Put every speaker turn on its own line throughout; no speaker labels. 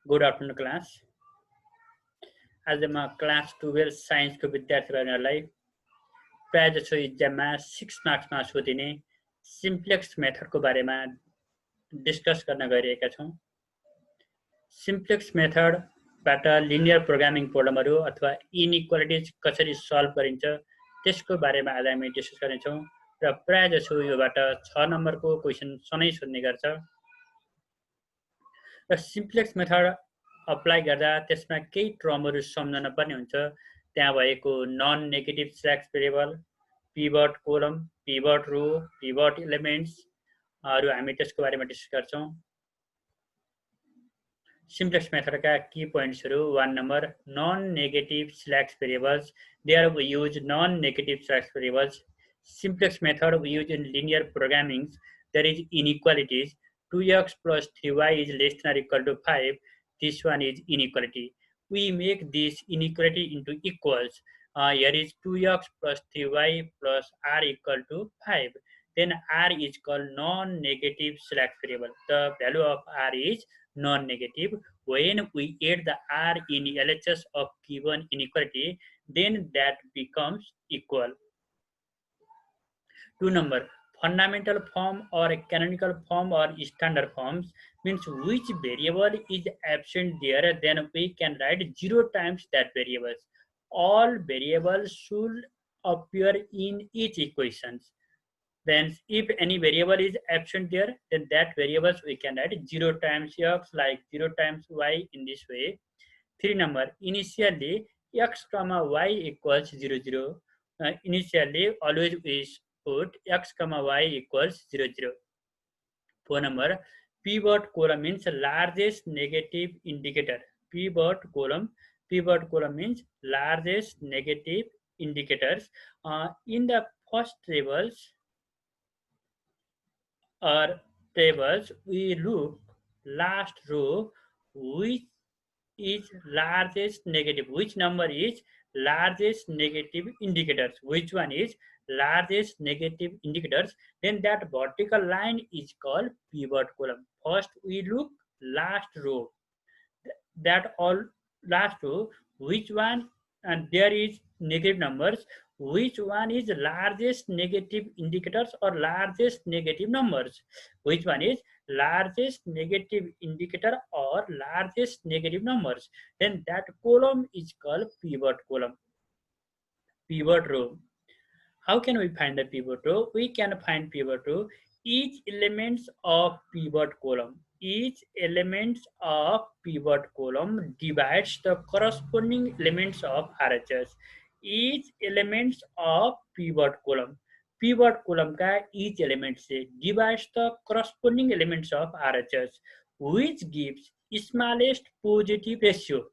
Good afternoon, class. आज म class 12 साइन्सको विद्यार्थीहरूलाई प्रायः जसो इक्जाममा 6 मार्क्समा सोधिने सिम्प्लेक्स मेथडको बारेमा डिस्कस गर्न गइरहेका छौँ। सिम्प्लेक्स मेथडबाट लिनियर प्रोग्रामिङ प्रब्लमहरू अथवा इनइक्वालिटिज कसरी सल्भ गरिन्छ त्यसको बारेमा आज हामी डिस्कस गर्नेछौँ र प्रायः जसो योबाट 6 नम्बरको क्वेसन सधैँ सोध्ने गर्छ। र सिम्प्लेक्स मेथड अप्लाई गर्दा त्यसमा केही टर्महरू सम्झन पर्ने हुन्छ। त्यहाँ भएको non negative slacks variable, pivot column, pivot row, pivot एलिमेन्ट्सहरू हामी त्यसको बारेमा डिस्कस गर्छौँ। सिम्प्लेक्स मेथडका की पोइन्ट्सहरू 1 number non negative slacks variables. There we use non negative slacks variables. Simplex method we use in linear programming. There is inequalities. 2x plus 3y is less than or equal to 5. This one is inequality. We make this inequality into equals. Here is 2x plus 3y plus r equal to 5. Then r is called non-negative slack variable. The value of r is non-negative. When we add the r in LHS of given inequality, then that becomes equal. 2 number fundamental form or canonical form or standard forms means which variable is absent there, then we can write 0 times that variables. All variables should appear in each equations. Then if any variable is absent there, then that variables we can write 0 times x like 0 times y in this way. 3 number initially x comma y equals 0 0. Initially always we put x comma y equals 0 0. 4 number pivot column means largest negative indicator. Pivot column means largest negative indicators. In the first tables we look last row which is largest negative, which number is largest negative indicators, which one is largest negative indicators, then that vertical line is called pivot column. First we look last row, that all last row which one, and there is negative numbers, which one is largest negative indicators or largest negative numbers, which one is largest negative indicator or largest negative numbers, then that column is called pivot column. Pivot row, how can we find the pivot row? We can find pivot row. Each element of pivot column divides the corresponding elements of RHS. Each elements of pivot column का each element से divides the corresponding elements of RHS, which gives smallest positive ratio.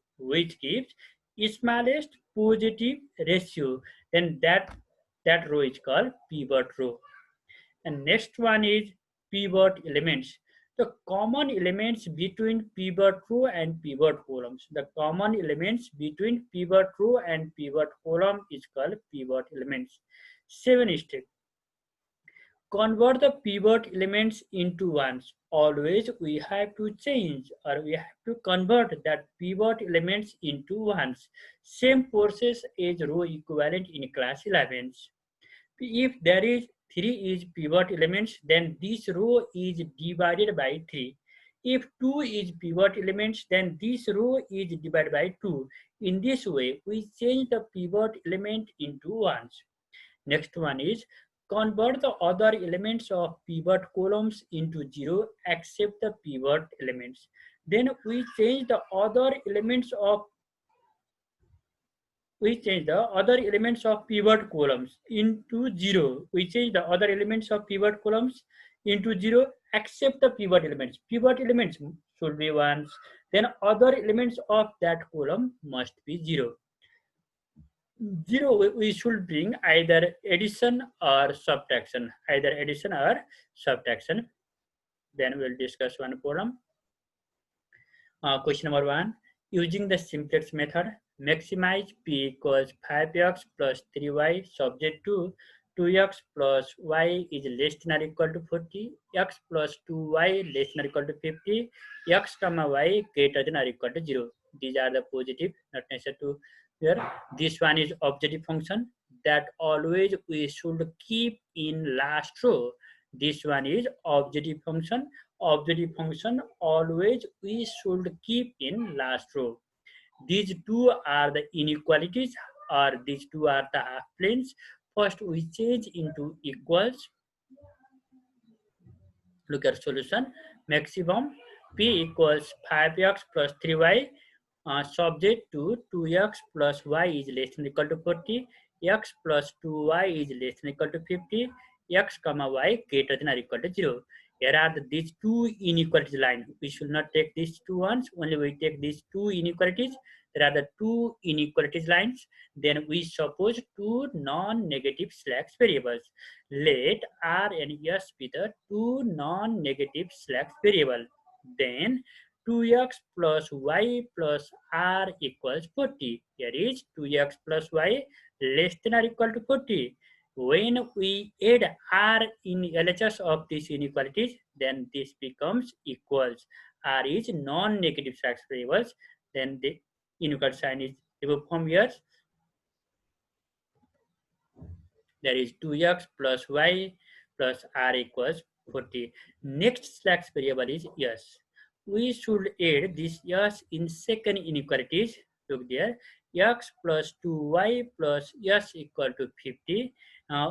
Then that row is called pivot row. And next one is pivot elements. The common elements between pivot row and pivot columns. The common elements between pivot row and pivot column is called pivot elements. 7 step. Convert the pivot elements into ones. Always we have to change or we have to convert that pivot elements into ones. Same process as row equivalent in class 11. If there is 3 is pivot elements, then this row is divided by 3. If 2 is pivot elements, then this row is divided by 2. In this way, we change the pivot element into ones. Next one is convert the other elements of pivot columns into 0 except the pivot elements. Then we change the other elements of pivot columns into 0. We change the other elements of pivot columns into 0 except the pivot elements. Pivot elements should be ones. Then other elements of that column must be 0. 0 we should bring either addition or subtraction. Then we'll discuss one problem. Question number 1. Using the simplex method, maximize p equals 5x plus 3y subject to 2x plus y is less than or equal to 40, x plus 2y less than or equal to 50, x comma y greater than or equal to 0. These are the positive, not necessary to here. This one is objective function that always we should keep in last row. This one is objective function. Objective function always we should keep in last row. These two are the inequalities, or these two are the half planes. First we change into equals. Look at solution. Maximum p equals 5x plus 3y, subject to 2x plus y is less than or equal to 40, x plus 2y is less than or equal to 50, x comma y greater than or equal to 0. Here are these two inequalities line. We should not take these two ones, only we take these two inequalities. There are the two inequalities lines. Then we suppose two non-negative slack variables. Let R and S be the two non-negative slack variable. Then 2x plus y plus r equals 40. Here is 2x plus y less than or equal to 40. When we add r in LHS of these inequalities, then this becomes equals. R is non-negative slack variables. Then the inequality sign is removed from here. There is 2x plus y plus r equals 40. Next slack variable is s. We should add this s in second inequalities. Look there, x plus 2y plus s equal to 50.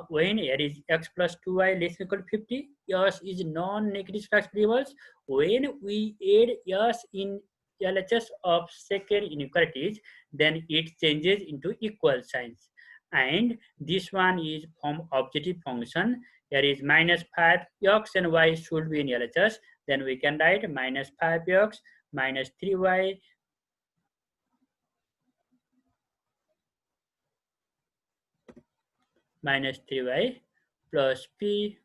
When here is x plus 2y less than equal to 50, s is non-negative slack variables. When we add s in LHS of second inequalities, then it changes into equal signs. And this one is from objective function. Here is minus 5, x and y should be in LHS. Then we can write minus 5x minus 3y minus 3y plus p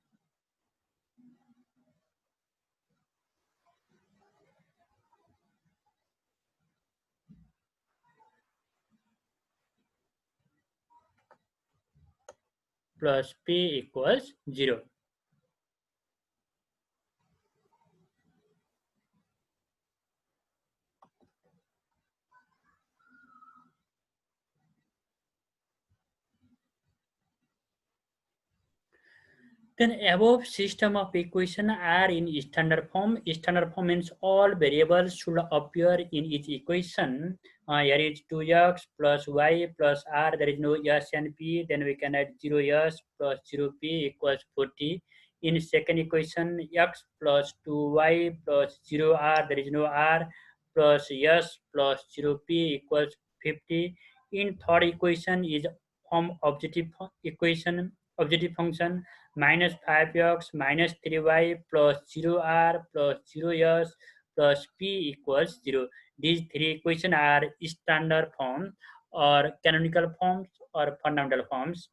plus p equals 0. Then above system of equation are in standard form. Standard form means all variables should appear in each equation. Here is 2x plus y plus r. There is no s and p. Then we can add 0s plus 0p equals 40. In second equation, x plus 2y plus 0r. There is no r plus s plus 0p equals 50. In third equation is from objective equation, objective function minus 5x minus 3y plus 0r plus 0s plus p equals 0. These three equations are standard form or canonical forms or fundamental forms.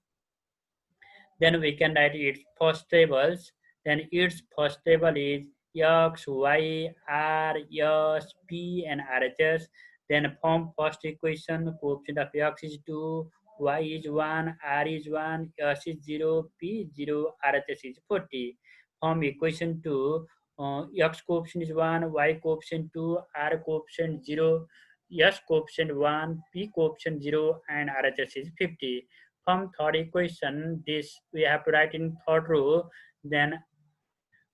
Then we can write its first tables. Then its first table is x, y, r, s, p, and RHS. Then from first equation, coefficient of x is 2, y is 1, r is 1, s is 0, p is 0, RHS is 40. From equation 2, x coefficient is 1, y coefficient 2, r coefficient 0, s coefficient 1, p coefficient 0, and RHS is 50. From third equation, this we have to write in third row. Then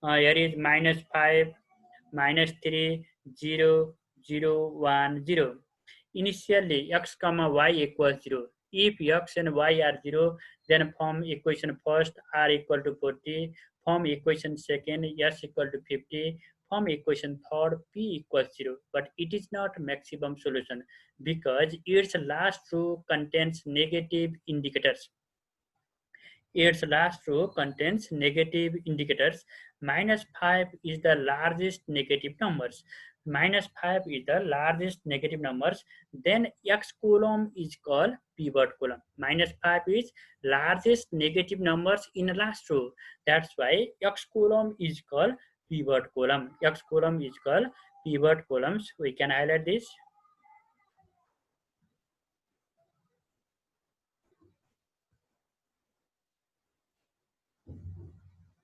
here is minus 5, minus 3, 0, 0, 1, 0. Initially, x comma y equals 0. If x and y are 0, then from equation first, r equal to 40. From equation second, s equal to 50. From equation third, p equals 0. But it is not maximum solution because its last row contains negative indicators. Its last row contains negative indicators. Minus 5 is the largest negative numbers. Minus 5 is the largest negative numbers. Then x column is called pivot column. Minus 5 is largest negative numbers in the last row. That's why x column is called pivot column. X column is called pivot columns. We can highlight this.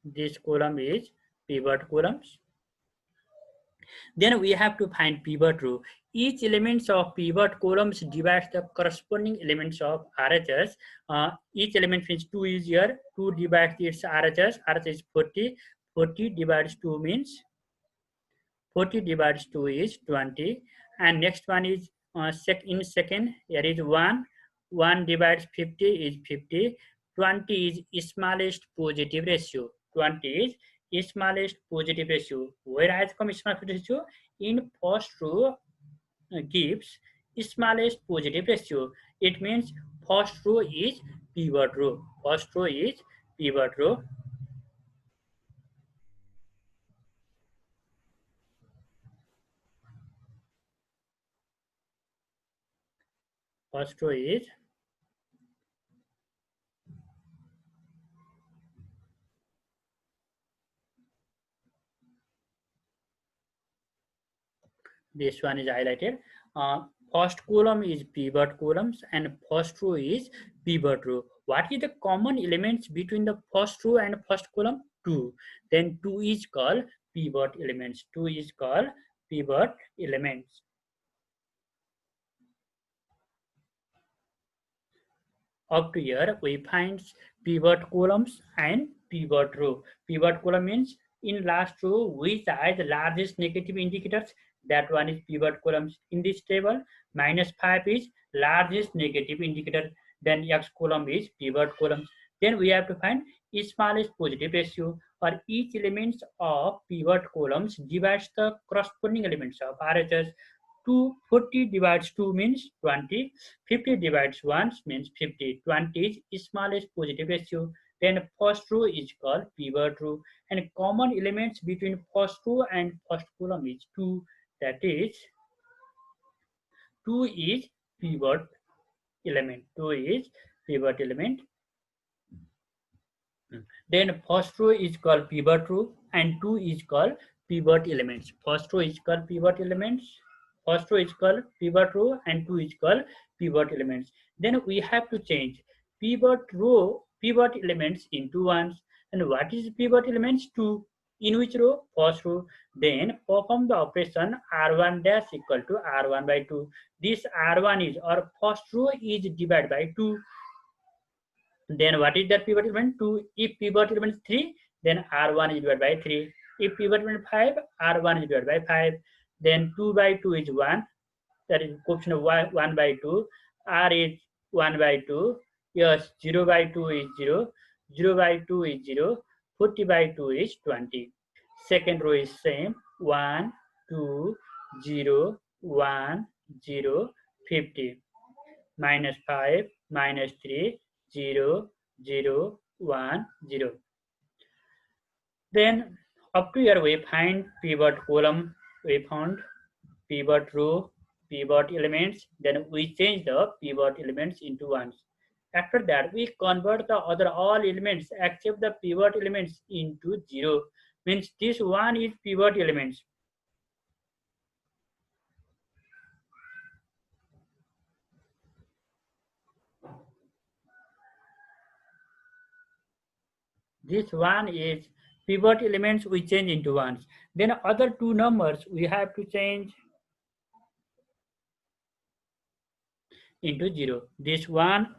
This column is pivot columns. Then we have to find pivot row. Each elements of pivot columns divides the corresponding elements of RHS. Each element means 2 is here. 2 divides its RHS. RHS is 40. 40 divides 2 means 40 divides 2 is 20. And next one is in second. Here is 1. 1 divides 50 is 50. 20 is smallest positive ratio. 20 is smallest positive ratio. Where has come smallest ratio? In first row gives smallest positive ratio. It means first row is pivot row. First row is pivot row. First row is this one is highlighted. First column is pivot columns and first row is pivot row. What is the common elements between the first row and first column? 2. Then 2 is called pivot elements. 2 is called pivot elements. Up to here, we find pivot columns and pivot row. Pivot column means in last row which has the largest negative indicators. That one is pivot columns. In this table, -5 is largest negative indicator. Then X column is pivot columns. Then we have to find smallest positive ratio, or each elements of pivot columns divides the corresponding elements of RHS. 40 divides 2 means 20. 50 divides 1 means 50. 20 is smallest positive ratio. Then first row is called pivot row. And common elements between first row and first column is 2. That is 2 is pivot element. 2 is pivot element. Then first row is called pivot row and 2 is called pivot elements. First row is called pivot elements. First row is called pivot row and 2 is called pivot elements. Then we have to change pivot row, pivot elements into ones. And what is pivot elements? 2. In which row? First row. Then perform the operation R1 dash equal to R1 by 2. This R1 is, or first row is divided by 2. Then what is that pivot element? 2. If pivot element is 3, then R1 is divided by 3. If pivot element 5, R1 is divided by 5. Then 2 by 2 is 1. That is coefficient of 1 by 2. R is 1 by 2. Yes, 0 by 2 is 0. 0 by 2 is 0. 40 by 2 is 20. Second row is same. 1, 2, 0, 1, 0, 50. Minus 5, minus 3, 0, 0, 1, 0. Then up to here we find pivot column, we found pivot row, pivot elements. Then we change the pivot elements into ones. After that, we convert the other all elements except the pivot elements into 0. Means this one is pivot elements. This one is pivot elements we change into ones. Then other two numbers we have to change into 0. This one,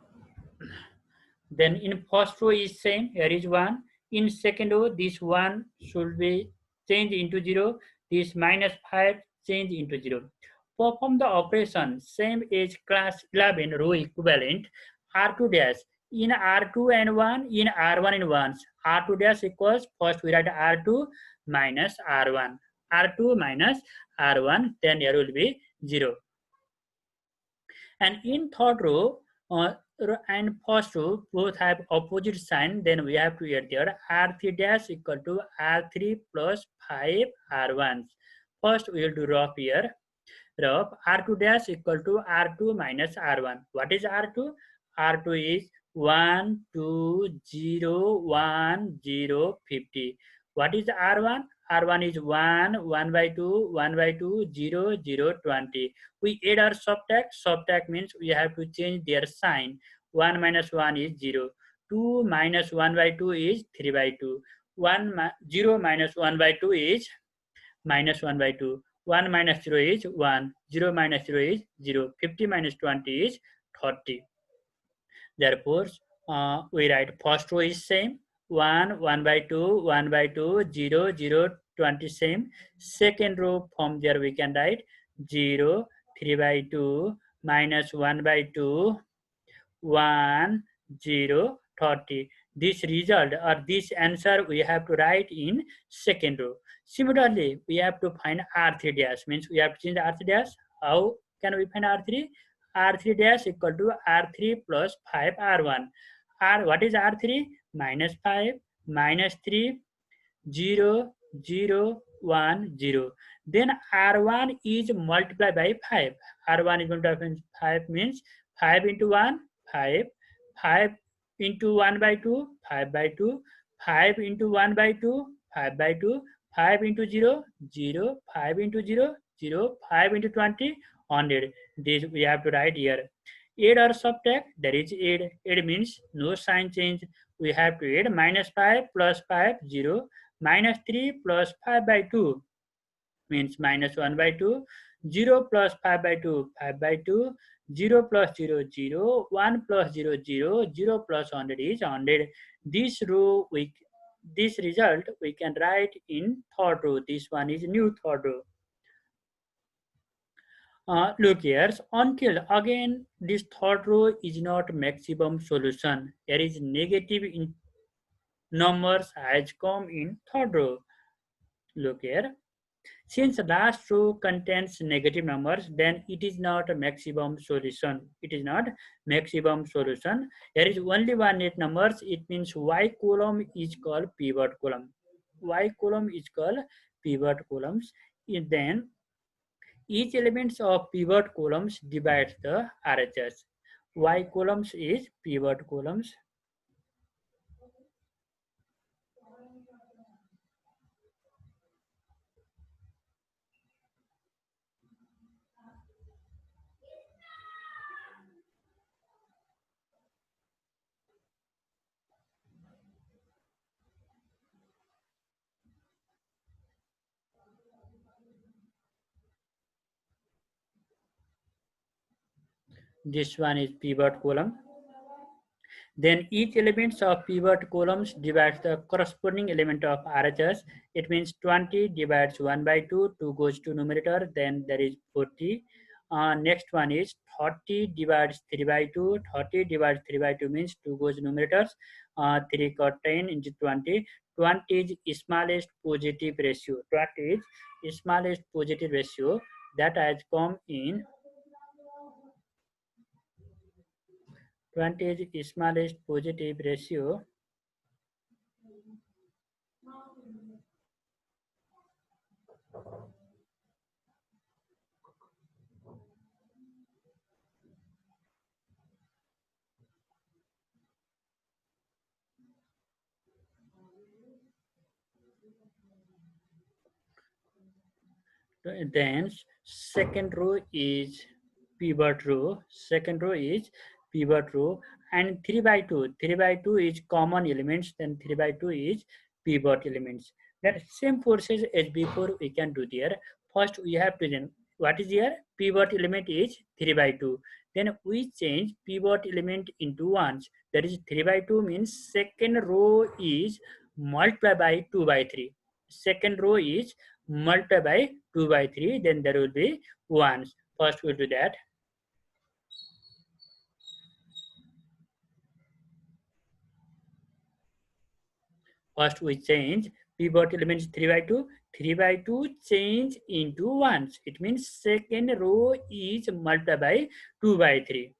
then in first row is same, here is 1. In second row, this 1 should be changed into 0. This minus 5 change into 0. Perform the operation same as class 11 row equivalent R2 dash. In R2 and 1, in R1 and 1. R2 dash equals, first we write R2 minus R1. R2 minus R1, then here will be 0. And in third row and first row both have opposite sign, then we have to add there R3 dash equal to R3 plus 5 R1. First we will do rough here. Rough R2 dash equal to R2 minus R1. What is R2? R2 is 1, 2, 0, 1, 0, 50. What is R1? R1 is 1, 1 by 2, 1 by 2, 0, 0, 20. We add our subtract. Subtract means we have to change their sign. 1 minus 1 is 0. 2 minus 1 by 2 is 3 by 2. 0 minus 1 by 2 is minus 1 by 2. 1 minus 0 is 1. 0 minus 0 is 0. 50 minus 20 is 30. Therefore, we write first row is same. 1, 1 by 2, 1 by 2, 0, 0, 20 same. Second row from there we can write 0, 3 by 2, minus 1 by 2, 1, 0, 30. This result or this answer we have to write in second row. Similarly, we have to find R3 dash, means we have to change R3 dash. How can we find R3? R3 dash equal to R3 plus 5 R1. What is R3? Minus 5, minus 3, 0, 0, 1, 0. Then R1 is multiplied by 5. R1 is multiplied by 5 means 5 into 1, 5. 5 into 1 by 2, 5 by 2. 5 into 1 by 2, 5 by 2. 5 into 0, 0. 5 into 0, 0. 5 into 20, 100. This we have to write here. Add or subtract, there is add. Add means no sign change. We have to add minus 5 plus 5, 0. Minus 3 plus 5 by 2 means minus 1 by 2. 0 plus 5 by 2, 5 by 2. 0 plus 0, 0. 1 plus 0, 0. 0 plus 100 is 100. This result we can write in third row. This one is new third row. Look here, until again this third row is not maximum solution. There is negative in numbers has come in third row. Look here. Since the last row contains negative numbers, then it is not a maximum solution. It is not maximum solution. There is only one net numbers. It means Y column is called pivot column. Y column is called pivot columns. Then each elements of pivot columns divides the RHS. Y columns is pivot columns. This one is pivot column. Then each elements of pivot columns divides the corresponding element of RHS. It means 20 divides 1 by 2, 2 goes to numerator, then there is 40. Next one is 30 divides 3 by 2, 30 divides 3 by 2 means 2 goes numerators, 3 got 10 into 20. 20 is smallest positive ratio. 20 is smallest positive ratio that has come in 20 is smallest positive ratio then second row is pivot row. Second row is pivot row, and 3 by 2. 3 by 2 is common elements, then 3 by 2 is pivot elements. Then same process as before we can do there. First we have to then what is here? Pivot element is 3 by 2. Then we change pivot element into ones. That is 3 by 2 means second row is multiplied by 2 by 3. Second row is multiplied by 2 by 3, then there will be ones. First we'll do that. First we change pivot elements 3 by 2. 3 by 2 change into ones. It means second row is multiplied by 2 by 3.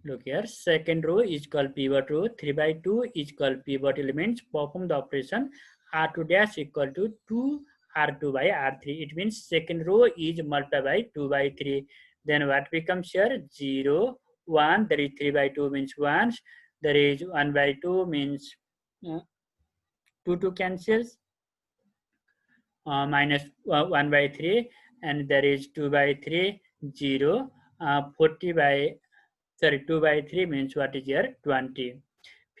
Look here, second row is called pivot row. 3 by 2 is called pivot elements. Perform the operation R2 dash equal to 2 R2 by R3. It means second row is multiplied by 2 by 3. Then what becomes here? 0, 1. There is 3 by 2 means 1. There is 1 by 2 means 2 cancels. Minus 1 by 3. And there is 2 by 3, 0. 40 by sorry, 2 by 3 means what is here? 20.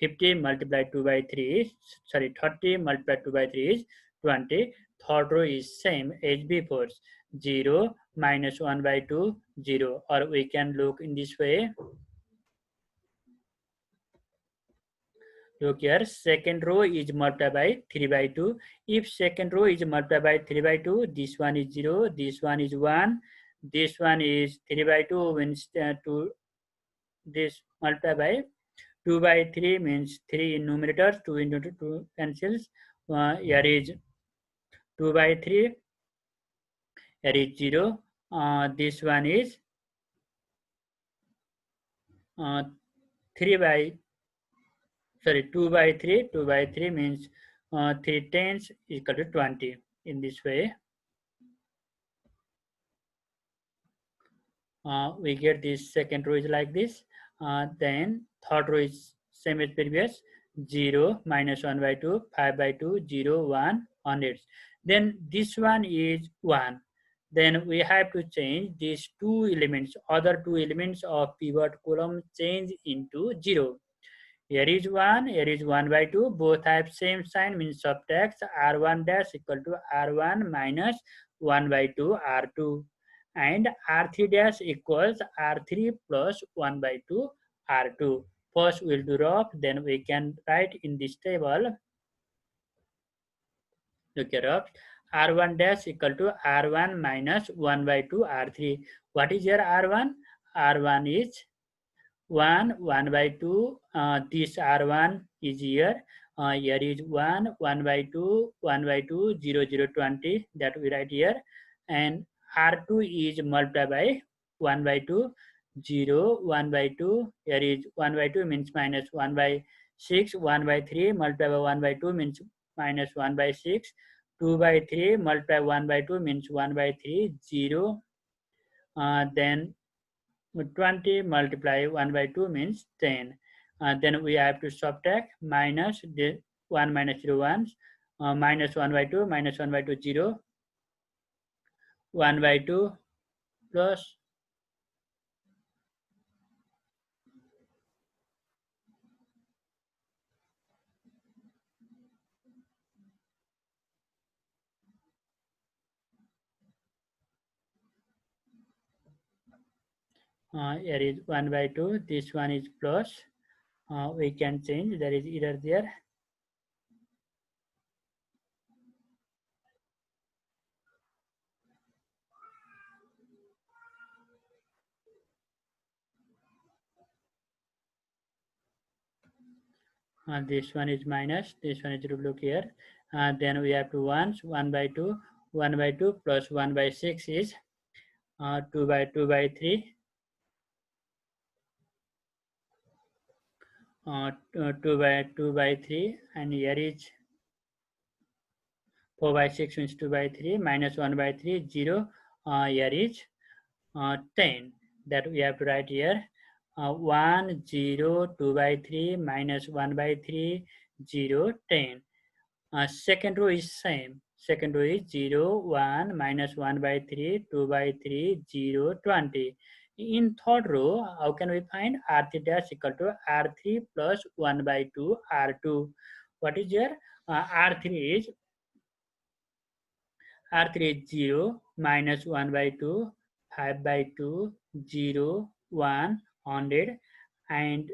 50 multiplied 2 by 3 is, sorry, 30 multiplied 2 by 3 is 20. Third row is same as before. 0 minus 1 by 2, 0. Or we can look in this way. Look here, second row is multiplied by 3 by 2. If second row is multiplied by 3 by 2, this one is 0, this one is 1, this one is 3 by 2 means 2, this multiplied by 2 by 3 means 3 in numerator, 2 into 2 cancels. Here is 2 by 3, here is 0. This one is 3 by, sorry, 2 by 3. 2 by 3 means 3 tens equal to 20. In this way, we get this second row is like this. Then third row is same as previous. 0 minus 1 by 2, 5 by 2, 0, 1, hundreds. Then this one is 1. Then we have to change these two elements, other two elements of pivot column change into 0. Here is 1, here is 1 by 2, both have same sign, means subtract R1 dash equal to R1 minus 1 by 2 R2, and R3 dash equals R3 plus 1 by 2 R2. First we'll do rough, then we can write in this table. Look here up. R1 dash equal to R1 minus 1 by 2 R3. What is your R1? R1 is 1, 1 by 2. This R1 is here. Here is 1, 1 by 2, 1 by 2, 0, 0, 20. That we write here. And R2 is multiplied by 1 by 2, 0, 1 by 2. Here is 1 by 2 means minus 1 by 6. 1 by 3 multiplied by 1 by 2 means minus 1 by 6. 2 by 3 multiply 1 by 2 means 1 by 3, 0. Then 20 multiply 1 by 2 means 10. Then we have to subtract minus the 1 minus 0 1, minus 1 by 2, minus 1 by 2, 0, 1 by 2 plus here is 1 by 2, this one is plus. We can change, there is error there. This one is minus, this one is look here. Then we have to 1 by 2, 1 by 2 plus 1 by 6 is 2 by 2 by 3. 2 by 2 by 3, and here is 4 by 6 means 2 by 3, minus 1 by 3, 0. Here is 10. That we have to write here. 1, 0, 2 by 3, minus 1 by 3, 0, 10. Second row is same. Second row is 0, 1, minus 1 by 3, 2 by 3, 0, 20. In third row, how can we find R3 dash equal to R3 plus 1 by 2 R2? What is here? R3 is 0, minus 1 by 2, 5 by 2, 0, 1, 100, and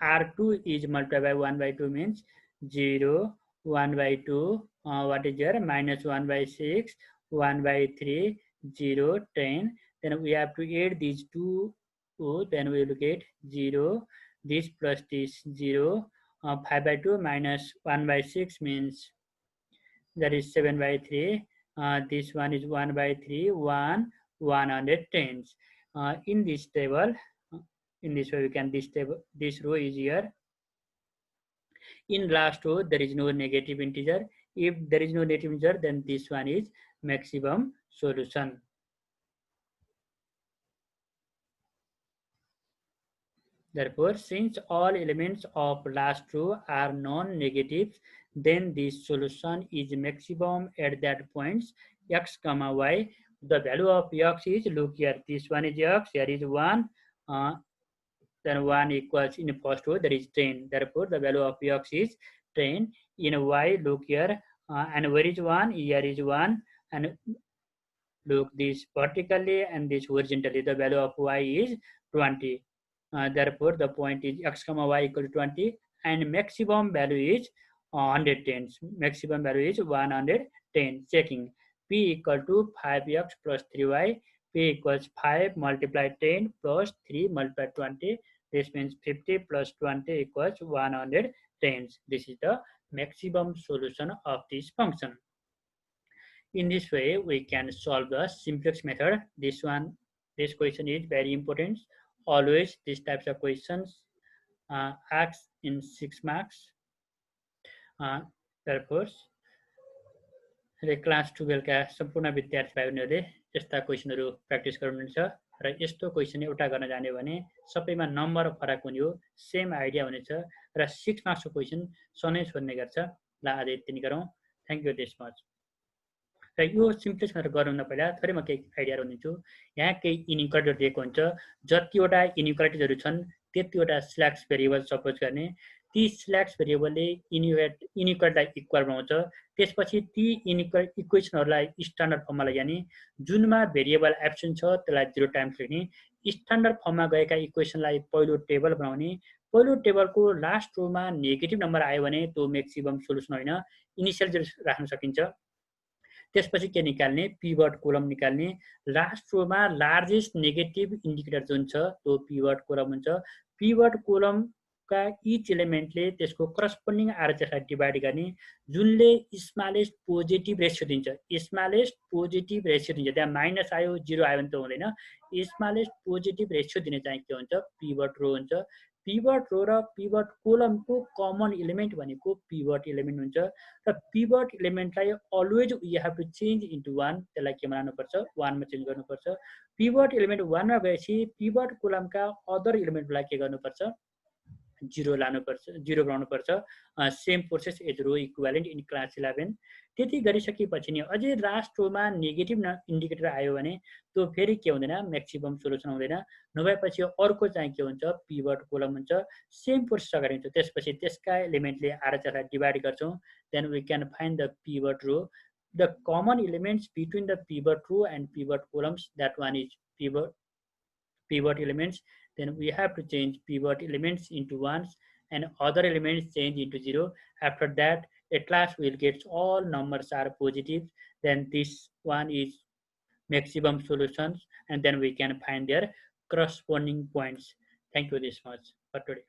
R2 is multiplied by 1 by 2 means 0, 1 by 2, what is here? Minus 1 by 6, 1 by 3, 0, 10. Then we have to add these two, then we will get 0, this plus this 0, 5 by 2 minus 1 by 6 means that is 7 by 3. This one is 1 by 3, 1, 110. In this table, in this way we can, this table, this row is here. In last row, there is no negative integer. If there is no negative integer, then this one is maximum solution. Therefore, since all elements of last row are non-negatives, then this solution is maximum at that points x comma y. The value of x is, look here, this one is x, here is 1, then 1 equals in first row, there is 10. Therefore, the value of X is 10. In Y, look here, and where is 1? Here is 1, and look this vertically and this horizontally. The value of Y is 20. Therefore, the point is X comma Y equal to 20, and maximum value is 110. Maximum value is 110. Checking. P equal to 5X plus 3Y. P equals 5 multiplied 10 plus 3 multiplied 20. This means 50 plus 20 equals 110. This is the maximum solution of this function. In this way, we can solve the simplex method. This question is very important. Always these types of questions asked in 6 marks. Therefore, class 12 का सम्पूर्ण विद्यार्थी भाइ बहिनीहरूले यस्ता क्वेसनहरू practice गर्नुहुन्छ र यस्तो question एउटा गर्न जाने भने सबैमा नम्बर फरक हुने हो, सेम आइडिया हुनेछ र 6 मार्क्सको क्वेसन सधैँ सोध्ने गर्छ। ल आज यति नै गरौँ। Thank you this much. र यो सिम्प्लेक्स मेथड गर्नुभन्दा पहिला थोरै म केही आइडियाहरू हुनेछु। यहाँ केही इनइक्वालिटीहरू दिएको हुन्छ, जतिवटा इनइक्वालिटीहरू छन् त्यतिवटा स्ल्याक्स भेरिएबल सपोज गर्ने, ती स्ल्याक्स भेरिएबलले इनइक्वालिटीलाई इक्वल बनाउँछ। त्यसपछि ती इक्वेसनहरूलाई स्ट्यान्डर्ड फर्ममा लैजाने, जुनमा भेरिएबल एब्सेन्ट छ त्यसलाई 0 टाइम्स लेख्ने, स्ट्यान्डर्ड फर्ममा गएका इक्वेसनलाई पहिलो टेबल बनाउने, पहिलो टेबलको लास्ट रोमा नेगेटिभ नम्बर आयो भने त्यो म्याक्सिमम सोलुसन होइन, इनिसियल 0 राख्न सकिन्छ। त्यसपछि के निकाल्ने, पिभट कोलम निकाल्ने, लास्ट रोमा लार्जेस्ट नेगेटिभ इन्डिकेटर जुन छ त्यो पिभट कोलम हुन्छ। पिभट कोलमका इच एलिमेन्टले त्यसको करस्पोन्डिङ आरएचएसलाई डिभाइड गर्ने, जुनले स्मलेस्ट पोजिटिभ रेसियो दिन्छ। स्मलेस्ट पोजिटिभ रेसियो दिन्छ, त्यहाँ माइनस आयो 0 आयो भने त हुँदैन। स्मलेस्ट पोजिटिभ रेसियो दिने चाहिँ के हुन्छ, पिभट रो हुन्छ। पिभट रो र पिभट कोलमको कमन एलिमेन्ट भनेको पिभट एलिमेन्ट हुन्छ र पिभट एलिमेन्टलाई always we have to change into 1, त्यसलाई के बनाउनुपर्छ, 1 मा चेन्ज गर्नुपर्छ। पिभट एलिमेन्ट 1 मा गएपछि पिभट कोलमका अदर एलिमेन्टलाई के गर्नुपर्छ, 0 लानुपर्छ, 0 बनाउनुपर्छ। Same process as row equivalent in class 11। त्यति गरिसकेपछि नि अझै लास्ट रोमा नेगेटिभ इन्डिकेटर आयो भने त्यो फेरि के हुँदैन, म्याक्सिमम सोलुसन हुँदैन। नभएपछि अर्को चाहिँ के हुन्छ, पिभट कोलम हुन्छ। सेम प्रोसेस अगाडि हुन्छ। त्यसपछि त्यसका एलिमेन्टले आरएचएसलाई डिभाइड गर्छौँ, then we can find the pivot row. The common elements between the pivot row and pivot columns, that one is pivot elements. Then we have to change pivot elements into 1s and other elements change into 0. After that, at last we'll get all numbers are positive. Then this one is maximum solutions, and then we can find their corresponding points. Thank you this much for today.